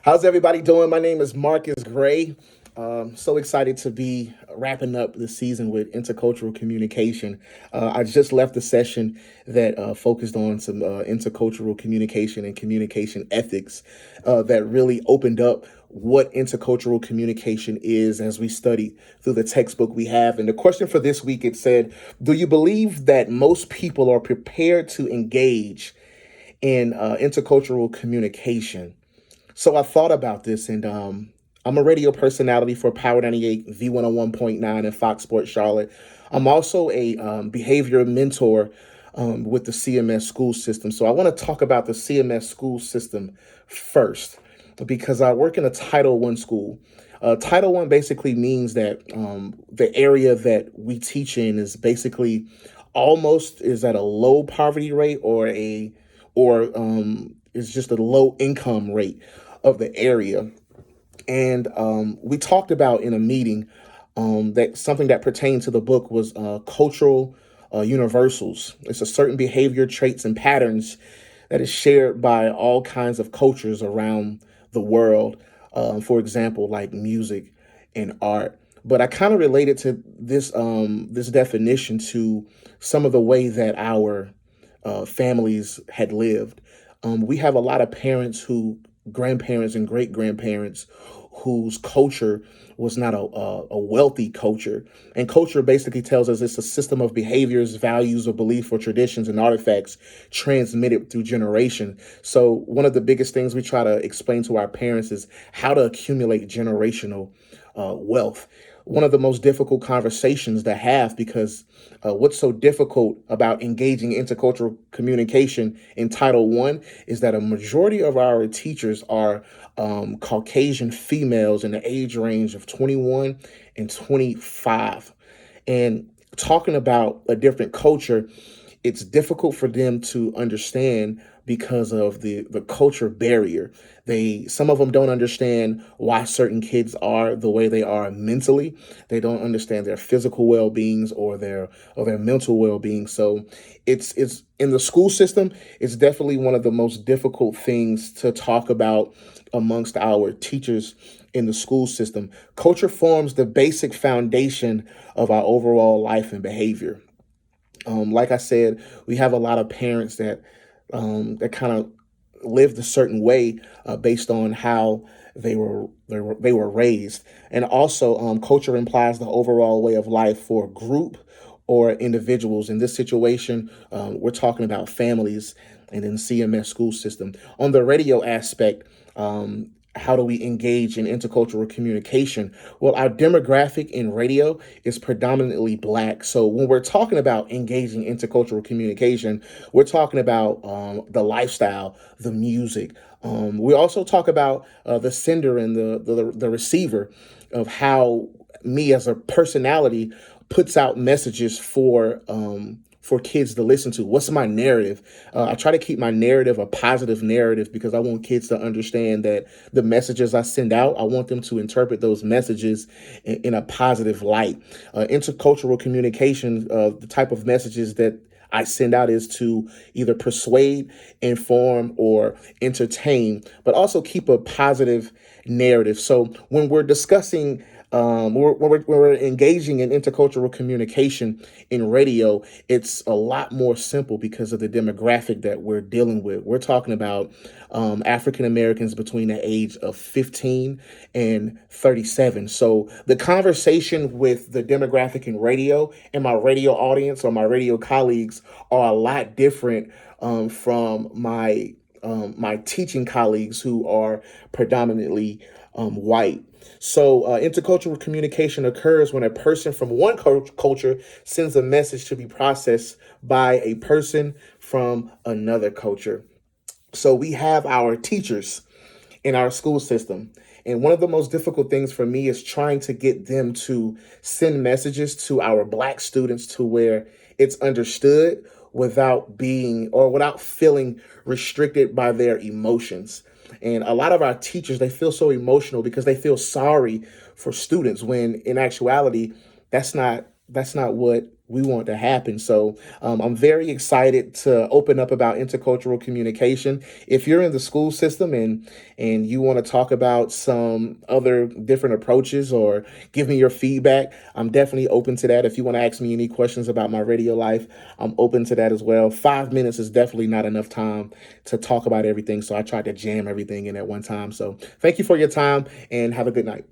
How's everybody doing? My name is Marcus Gray. So excited to be wrapping up the season with intercultural communication. I just left a session that focused on some intercultural communication and communication ethics that really opened up what intercultural communication is as we study through the textbook we have. And the question for this week, it said, do you believe that most people are prepared to engage in intercultural communication? So I thought about this, and I'm a radio personality for Power 98, V101.9, and Fox Sports Charlotte. I'm also a behavior mentor with the CMS school system. So I want to talk about the CMS school system first because I work in a Title I school. Title I basically means that the area that we teach in is basically almost is at a low poverty rate or is just a low income rate of the area. And we talked about in a meeting that something that pertained to the book was cultural universals. It's a certain behavior, traits, and patterns that is shared by all kinds of cultures around the world. For example, like music and art. But I kind of related to this definition to some of the way that our families had lived. We have a lot of grandparents and great grandparents whose culture was not a wealthy culture. And culture basically tells us it's a system of behaviors, values, or belief or traditions and artifacts transmitted through generation. So one of the biggest things we try to explain to our parents is how to accumulate generational wealth. One of the most difficult conversations to have because what's so difficult about engaging intercultural communication in Title I is that a majority of our teachers are Caucasian females in the age range of 21 and 25. And talking about a different culture, it's difficult for them to understand because of the culture barrier. Some of them don't understand why certain kids are the way they are mentally. They don't understand their physical well-beings or their mental well-being. So it's in the school system, it's definitely one of the most difficult things to talk about amongst our teachers in the school system. Culture forms the basic foundation of our overall life and behavior. Like I said, we have a lot of parents that kind of lived a certain way based on how they were raised, and also culture implies the overall way of life for a group or individuals. In this situation, we're talking about families and then CMS school system. On the radio aspect, how do we engage in intercultural communication? Well, our demographic in radio is predominantly Black. So when we're talking about engaging intercultural communication, we're talking about the lifestyle, the music. We also talk about the sender and the receiver of how me as a personality puts out messages for kids to listen to. What's my narrative? I try to keep my narrative a positive narrative because I want kids to understand that the messages I send out, I want them to interpret those messages in a positive light. Intercultural communication, the type of messages that I send out is to either persuade, inform, or entertain, but also keep a positive narrative. So when we're discussing when we're engaging in intercultural communication in radio, it's a lot more simple because of the demographic that we're dealing with. We're talking about African Americans between the age of 15 and 37. So the conversation with the demographic in radio and my radio audience or my radio colleagues are a lot different from my teaching colleagues who are predominantly white. So intercultural communication occurs when a person from one culture sends a message to be processed by a person from another culture. So we have our teachers in our school system. And one of the most difficult things for me is trying to get them to send messages to our Black students to where it's understood without feeling restricted by their emotions. And a lot of our teachers, they feel so emotional because they feel sorry for students when in actuality, that's not that's not what we want to happen. So I'm very excited to open up about intercultural communication. If you're in the school system and you want to talk about some other different approaches or give me your feedback, I'm definitely open to that. If you want to ask me any questions about my radio life, I'm open to that as well. 5 minutes is definitely not enough time to talk about everything. So I tried to jam everything in at one time. So thank you for your time and have a good night.